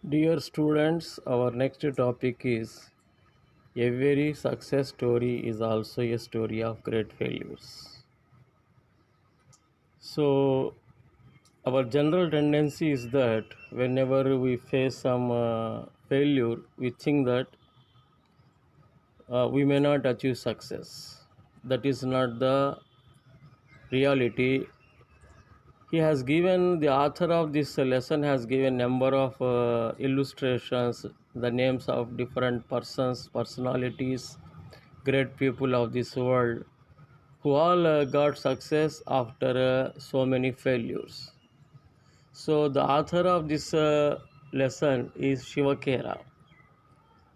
Dear students, our next topic is every success story is also a story of great failures. So, our general tendency is that whenever we face some failure, we think that we may not achieve success. That is not the reality. He has given, the author of this lesson has given number of illustrations, the names of different persons, personalities, great people of this world who all got success after so many failures. So the author of this lesson is Shivakera.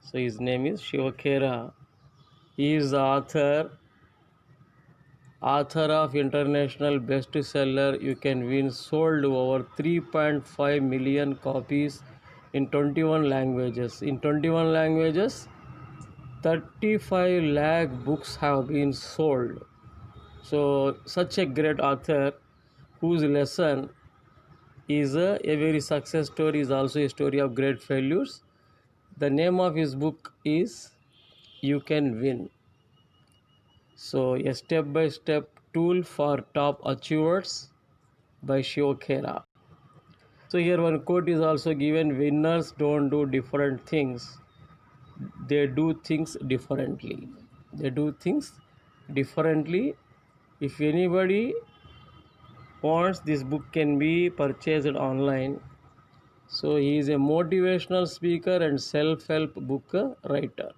So his name is Shivakera. He is the author of international bestseller You Can Win, sold over 3.5 million copies in 21 languages. In 21 languages, 35 lakh books have been sold. So such a great author whose lesson is a very success story, is also a story of great failures. The name of his book is You Can Win. So a step-by-step tool for top achievers by Shiokera. So here one quote is also given: winners don't do different things, they do things differently. They do things differently. If anybody wants, this book can be purchased online. So he is a motivational speaker and self-help book writer.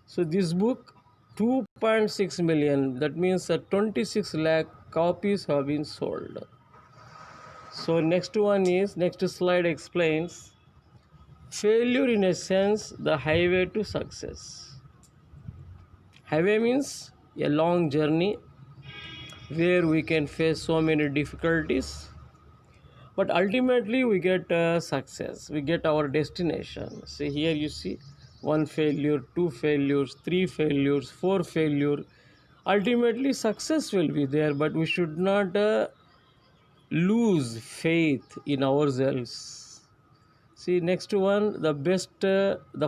So this book 2.6 million, that means 26 lakh copies have been sold. So next slide explains failure in a sense, the highway to success. Highway means a long journey where we can face so many difficulties, but ultimately we get success, we get our destination. See here, you see one failure, two failures, three failures, four failure. Ultimately success will be there, but we should not lose faith in ourselves. See next one, the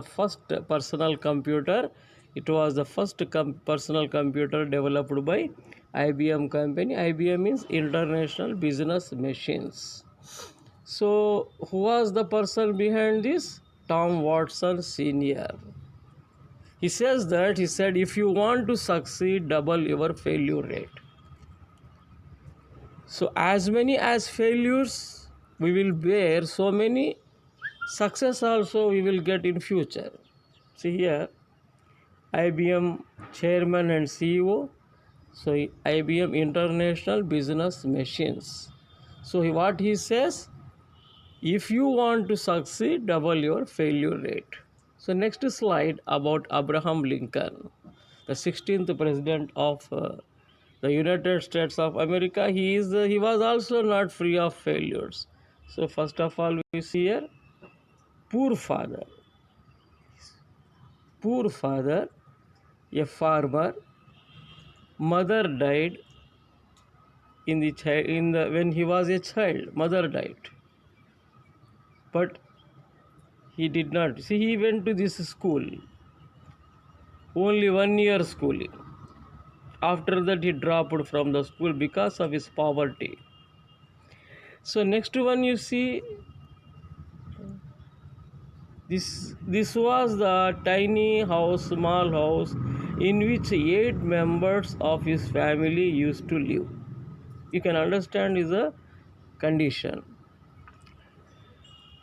first personal computer. It was the first personal computer developed by IBM company. IBM means International Business Machines. So who was the person behind this? Tom Watson Senior. He said if you want to succeed, double your failure rate. So as many as failures we will bear, so many success also we will get in future. See here, IBM chairman and CEO. So IBM International Business Machines. So what he says, if you want to succeed, double your failure rate. So next slide about Abraham Lincoln, the 16th president of the United States of America. He was also not free of failures. So first of all, we see here, poor father. Poor father, a farmer. Mother died when he was a child. Mother died, but he did not. See, he went to this school, only 1 year schooling. After that, he dropped from the school because of his poverty. So next one, you see, this was the tiny house, small house, in which 8 members of his family used to live. You can understand is a condition.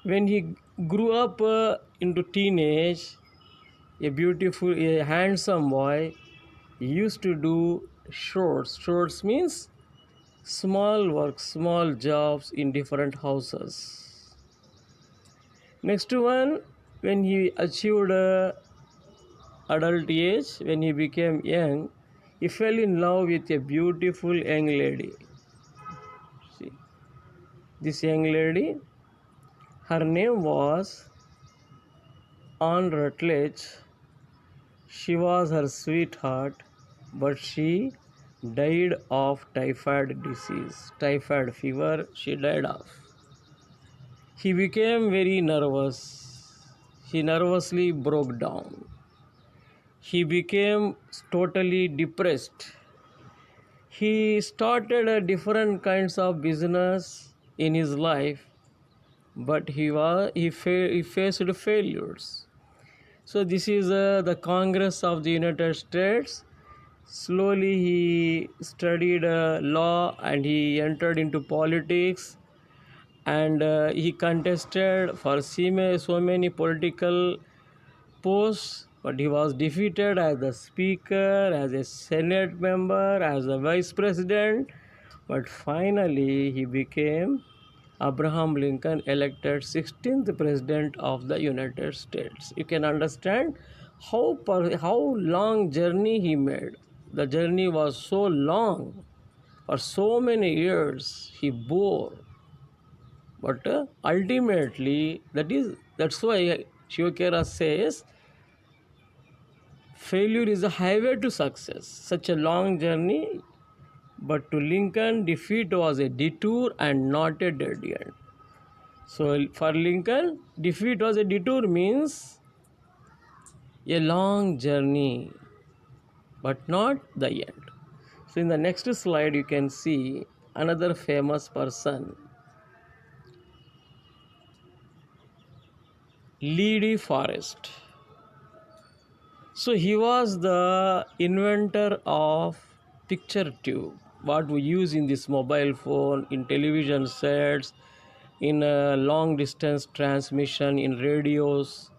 When he grew up into teenage, a handsome boy, he used to do shorts. Shorts means small work, small jobs in different houses. Next one, when he achieved adult age, when he became young, he fell in love with a beautiful young lady. See, this young lady, her name was Anne Rutledge. She was her sweetheart, but she died of typhoid disease, typhoid fever. She died of. he became very nervous. He nervously broke down. He became totally depressed. He started a different kinds of business in his life, but he faced failures. So this is the Congress of the United States. Slowly he studied law and he entered into politics, and he contested for so many political posts, but he was defeated as the speaker, as a senate member, as a vice president. But finally he became Abraham Lincoln, elected 16th president of the United States. You can understand how long journey he made. The journey was so long. For so many years he bore. But ultimately, that's why Shivakera says failure is a highway to success. Such a long journey, but to Lincoln, defeat was a detour and not a dead end. So for Lincoln, defeat was a detour means a long journey, but not the end. So in the next slide, you can see another famous person, Lee De Forest. So he was the inventor of picture tube, what we use in this mobile phone, in television sets, in long distance transmission, in radios.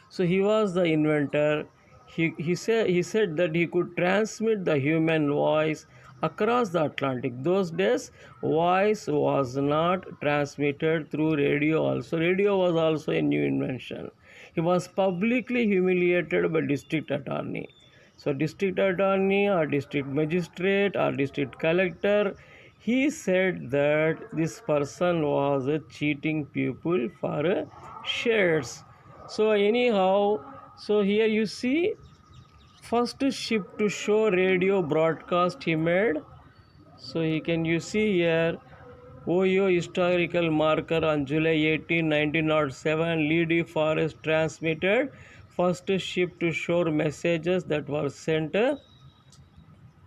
So he was the inventor. He said that he could transmit the human voice across the Atlantic. Those days, voice was not transmitted through radio also. Radio was also a new invention. He was publicly humiliated by district attorney. So district attorney or district magistrate or district collector, he said that this person was cheating people for shares. So anyhow, so here you see first ship to show radio broadcast he made. So you see here Ohio historical marker on July 18, 1907, Lee De Forest transmitted first ship to shore messages that were sent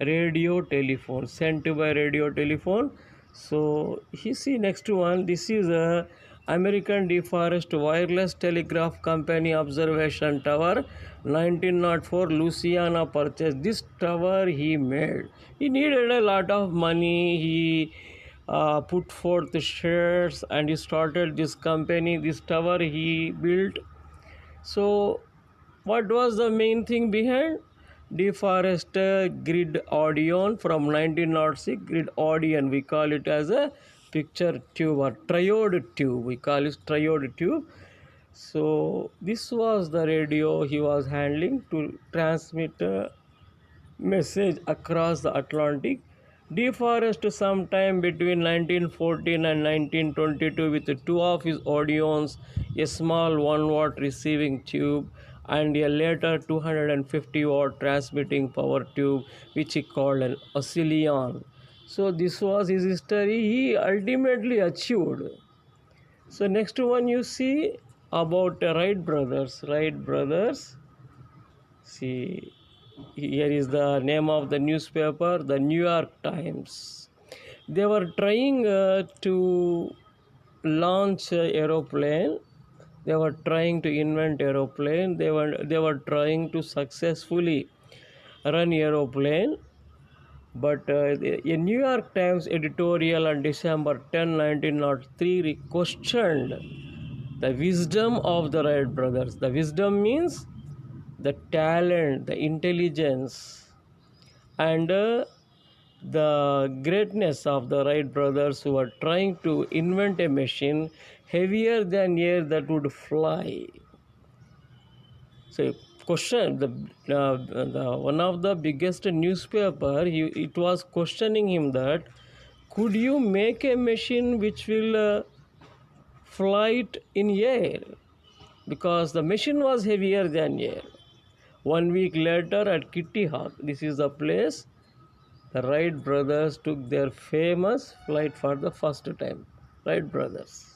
radio telephone, sent by radio telephone. So you see next one, this is a American De Forest Wireless Telegraph Company observation tower, 1904, Louisiana purchased this tower he made. He needed a lot of money. He put forth shares and he started this company. This tower he built. So what was the main thing behind? De Forest grid audion from 1906, grid audion, we call it as a picture tube or triode tube, we call it triode tube. So this was the radio he was handling to transmit a message across the Atlantic. De Forest sometime between 1914 and 1922 with two of his audions, a small 1-watt receiving tube and a later 250 watt transmitting power tube which he called an oscillion. So this was his history. He ultimately achieved. So next one you see about Wright brothers. Wright brothers. See, here is the name of the newspaper, the New York Times. They were trying to launch aeroplane. They were trying to invent aeroplane. They were trying to successfully run aeroplane. But a New York Times editorial on December 10, 1903 questioned the wisdom of the Wright brothers. The wisdom means the talent, the intelligence, and the greatness of the Wright brothers who were trying to invent a machine heavier than air that would fly. So, question the one of the biggest newspaper, it was questioning him that could you make a machine which will flight in air, because the machine was heavier than air. 1 week later at Kitty Hawk, this is the place, the Wright brothers took their famous flight for the first time. Wright brothers.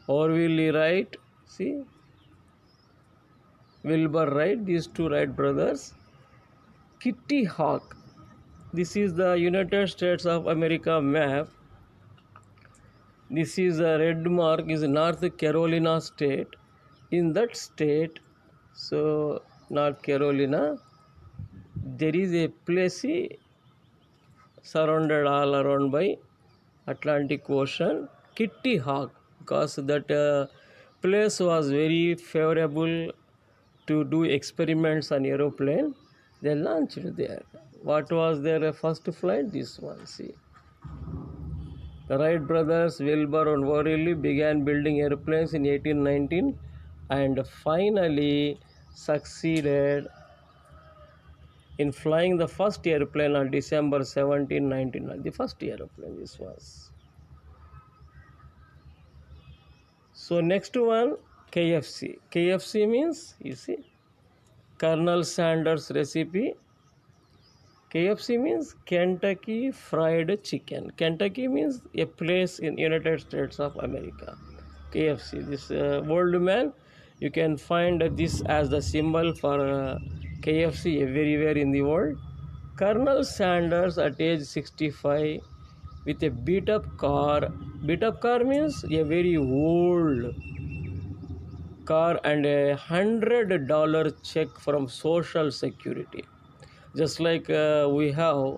Orville Wright, see, Wilbur Wright, these two Wright brothers. Kitty Hawk, this is the United States of America map. This is a red mark is North Carolina state. In that state, so North Carolina, there is a place surrounded all around by Atlantic Ocean, Kitty Hawk, because that place was very favorable to do experiments on aeroplane. They launched there. What was their first flight? This one, see. The Wright brothers, Wilbur and Orville, began building airplanes in 1819 and finally succeeded in flying the first airplane on December 17, 1909. The first airplane this was. So next one, KFC. KFC means, you see, Colonel Sanders recipe. KFC means Kentucky Fried Chicken. Kentucky means a place in United States of America. KFC, this old man, you can find this as the symbol for KFC everywhere in the world. Colonel Sanders at age 65 with a beat up car. Beat up car means a very old car and $100 check from Social Security. Just like we have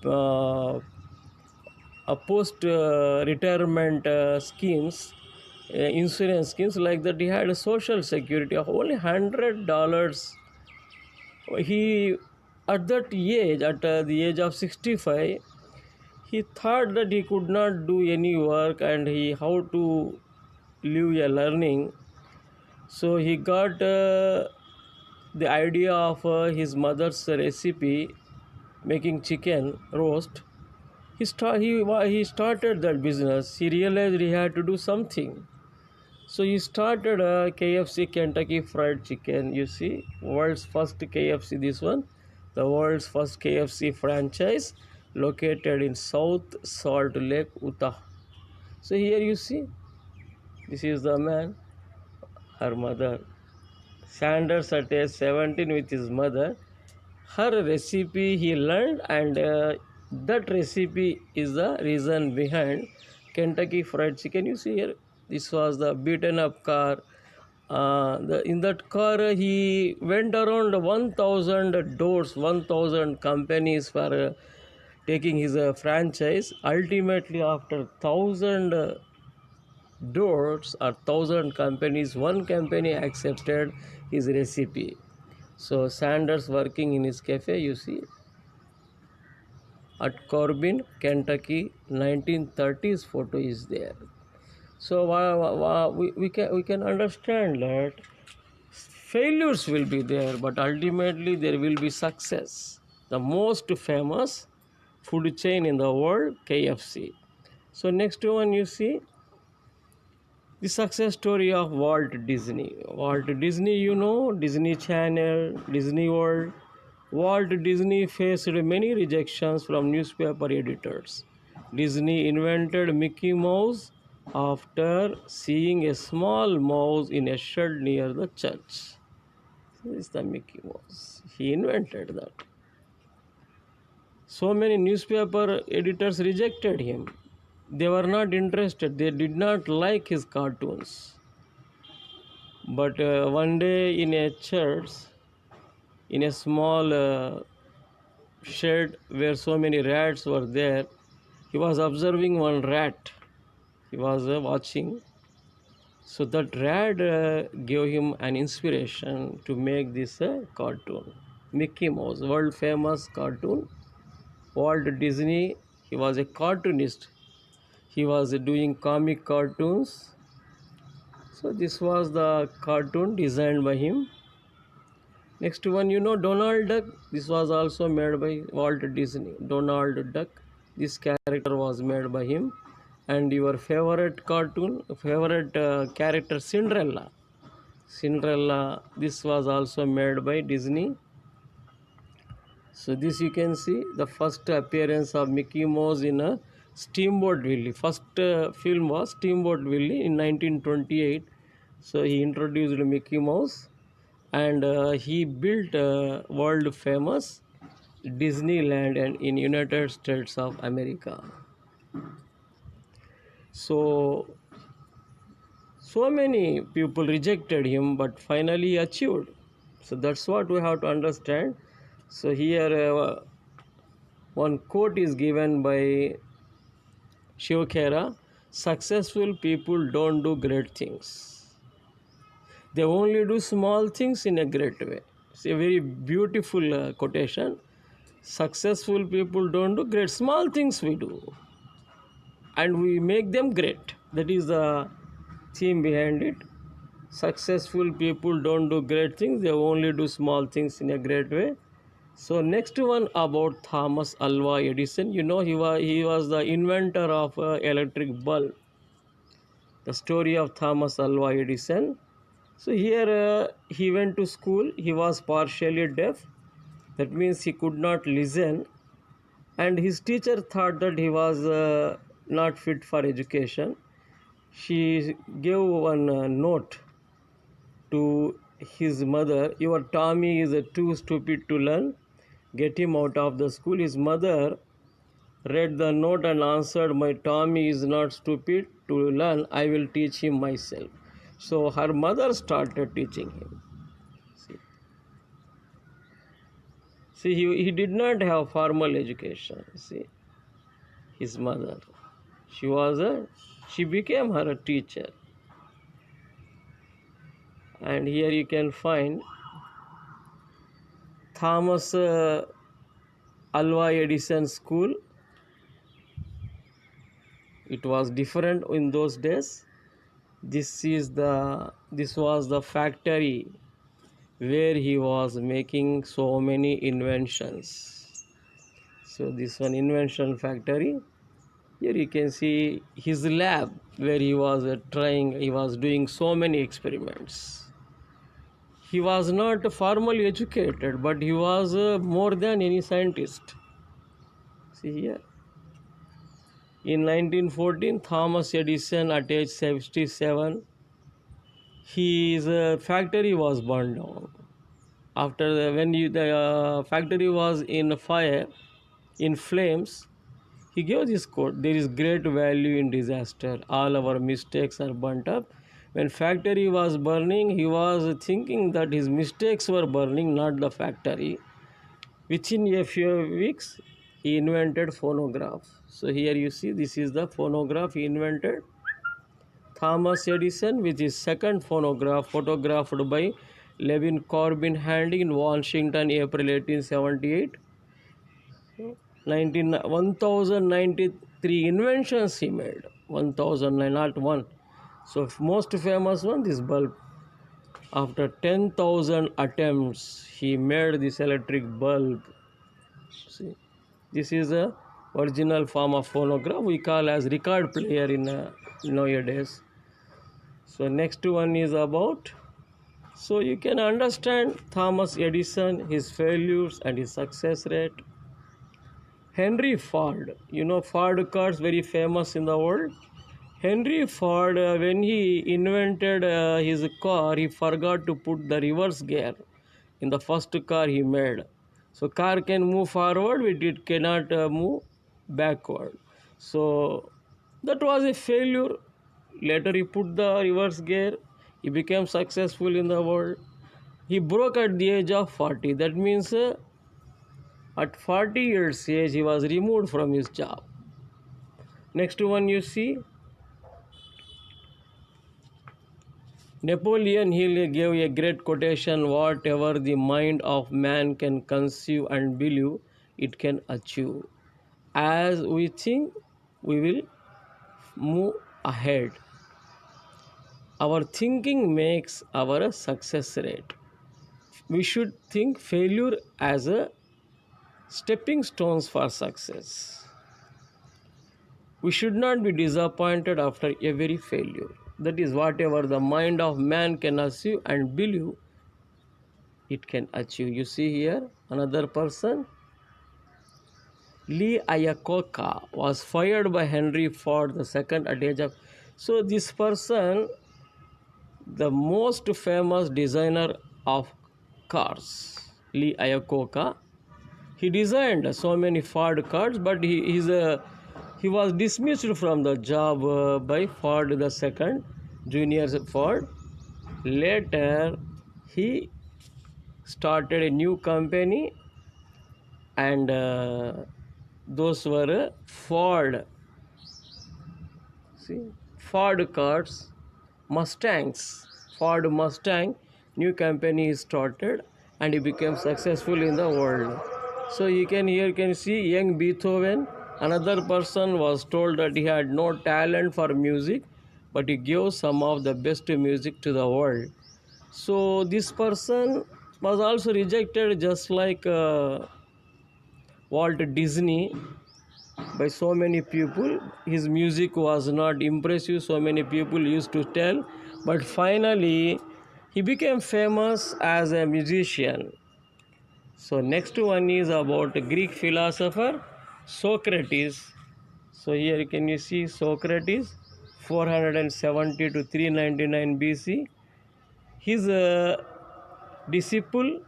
a post retirement schemes, insurance schemes, like that he had a Social Security of only $100. He at that age, at the age of 65, he thought that he could not do any work and he how to live a learning. So he got the idea of his mother's recipe, making chicken roast. He started that business. He realized he had to do something. So he started a KFC, Kentucky Fried Chicken. You see, world's first KFC, this one. The world's first KFC franchise located in South Salt Lake, Utah. So here you see, this is the man, her mother. Sanders at age 17 with his mother. Her recipe he learned, and that recipe is the reason behind Kentucky Fried Chicken. You see here, this was the beaten up car. In that car, he went around 1,000 doors, 1,000 companies for taking his franchise. Ultimately, after 1,000 doors or 1,000 companies, one company accepted his recipe. So Sanders working in his cafe, you see, at Corbin, Kentucky, 1930s photo is there. So we can understand that failures will be there, but ultimately there will be success. The most famous food chain in the world, KFC. So next one, you see, the success story of Walt Disney. Walt Disney, you know, Disney Channel, Disney World. Walt Disney faced many rejections from newspaper editors. Disney invented Mickey Mouse after seeing a small mouse in a shed near the church. This is the Mickey Mouse. He invented that. So many newspaper editors rejected him. They were not interested. They did not like his cartoons. But one day in a church, in a small shed where so many rats were there, he was observing one rat. He was watching. So that rat gave him an inspiration to make this cartoon. Mickey Mouse, world famous cartoon. Walt Disney, he was a cartoonist. He was doing comic cartoons. So this was the cartoon designed by him. Next one, you know, Donald Duck. This was also made by Walt Disney. Donald Duck. This character was made by him. And your favorite cartoon, favorite character, Cinderella. Cinderella, this was also made by Disney. So this you can see the first appearance of Mickey Mouse in a Steamboat Willie. First film was Steamboat Willie in 1928. So he introduced Mickey Mouse, and he built world famous Disneyland and in United States of America. So many people rejected him, but finally he achieved. So that's what we have to understand. So here one quote is given by Shiv Khera: successful people don't do great things. They only do small things in a great way. It's a very beautiful quotation. Successful people don't do great, small things we do, and we make them great. That is the theme behind it. Successful people don't do great things, they only do small things in a great way. So next one about Thomas Alva Edison. You know, he was the inventor of electric bulb. The story of Thomas Alva Edison. So here he went to school. He was partially deaf. That means he could not listen, and his teacher thought that he was not fit for education. She gave one note to his mother: your Tommy is too stupid to learn, get him out of the school. His mother read the note and answered, my Tommy is not stupid to learn, I will teach him myself. So her mother started teaching him. See, he did not have formal education. See, his mother, she became her teacher. And here you can find Thomas Alva Edison School. It was different in those days. This was the factory where he was making so many inventions. So this one invention factory. Here you can see his lab where he was doing so many experiments. He was not formally educated, but he was more than any scientist. See here. In 1914, Thomas Edison, at age 67, his factory was burned down. After the factory was in fire, in flames, he gave this quote: there is great value in disaster. All our mistakes are burnt up. When factory was burning, he was thinking that his mistakes were burning, not the factory. Within a few weeks, he invented phonograph. So here you see, this is the phonograph he invented. Thomas Edison with his second phonograph, photographed by Levin Corbin Handy in Washington, April 1878. 1093 inventions he made. 1009, not one. So most famous one, this bulb. After 10,000 attempts, he made this electric bulb. See, this is a original form of phonograph we call as record player in nowadays. So next one is about. So you can understand Thomas Edison, his failures and his success rate. Henry Ford, you know Ford cars very famous in the world. Henry Ford, when he invented his car, he forgot to put the reverse gear in the first car he made. So car can move forward, but it cannot move backward. So that was a failure. Later he put the reverse gear. He became successful in the world. He broke at the age of 40. That means at 40 years age, he was removed from his job. Next one you see, Napoleon Hill gave a great quotation: whatever the mind of man can conceive and believe, it can achieve. As we think, we will move ahead. Our thinking makes our success rate. We should think failure as a stepping stones for success. We should not be disappointed after every failure. That is, whatever the mind of man can achieve and believe, it can achieve. You see here another person. Lee Iacocca was fired by Henry Ford II at the age of. So this person, the most famous designer of cars, Lee Iacocca, he designed so many Ford cars, but he was dismissed from the job by Ford II, Junior Ford. Later, he started a new company, and those were Ford. See, Ford cars, Mustangs. Ford Mustang, new company is started, and he became successful in the world. So you can here can see young Beethoven. Another person was told that he had no talent for music, but he gave some of the best music to the world. So this person was also rejected, just like Walt Disney, by so many people. His music was not impressive, so many people used to tell, but finally he became famous as a musician. So next one is about Greek philosopher Socrates. So here can you see Socrates 470 to 399 BC. His disciple,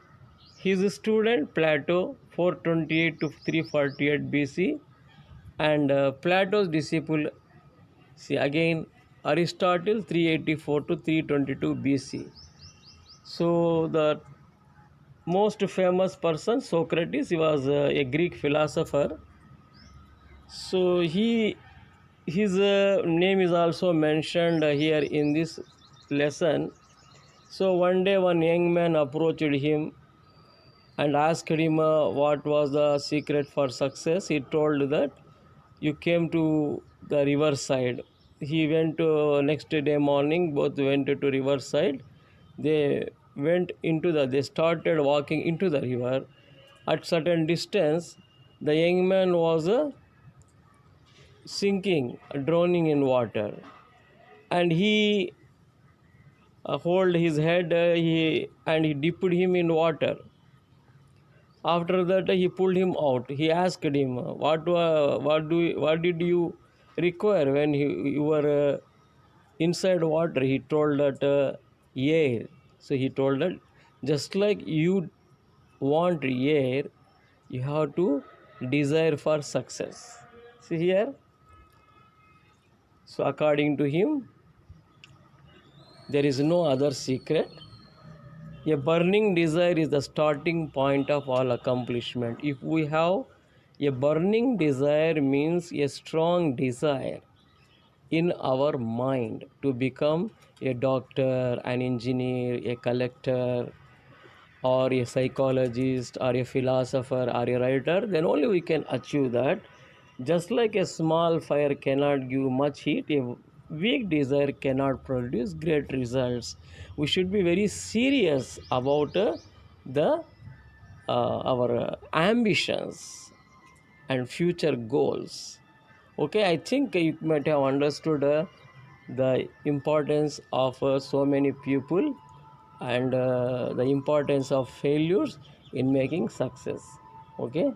his student Plato 428 to 348 BC, and Plato's disciple, see again, Aristotle 384 to 322 BC. So the most famous person Socrates, he was a Greek philosopher. So his name is also mentioned here in this lesson. So one day one young man approached him and asked him what was the secret for success. He told that you came to the riverside. He went next day morning, both went to riverside. They went into they started walking into the river. At certain distance, the young man was sinking, drowning in water, and he hold his head, and he dipped him in water. After that, he pulled him out. He asked him, what did you require when you were inside water?" He told that air. So he told that just like you want air, you have to desire for success. See here. So according to him, there is no other secret. A burning desire is the starting point of all accomplishment. If we have a burning desire, means a strong desire in our mind to become a doctor, an engineer, a collector, or a psychologist, or a philosopher, or a writer, then only we can achieve that. Just like a small fire cannot give much heat, a weak desire cannot produce great results. We should be very serious about the our ambitions and future goals. Okay, I think you might have understood the importance of so many people, and the importance of failures in making success. Okay.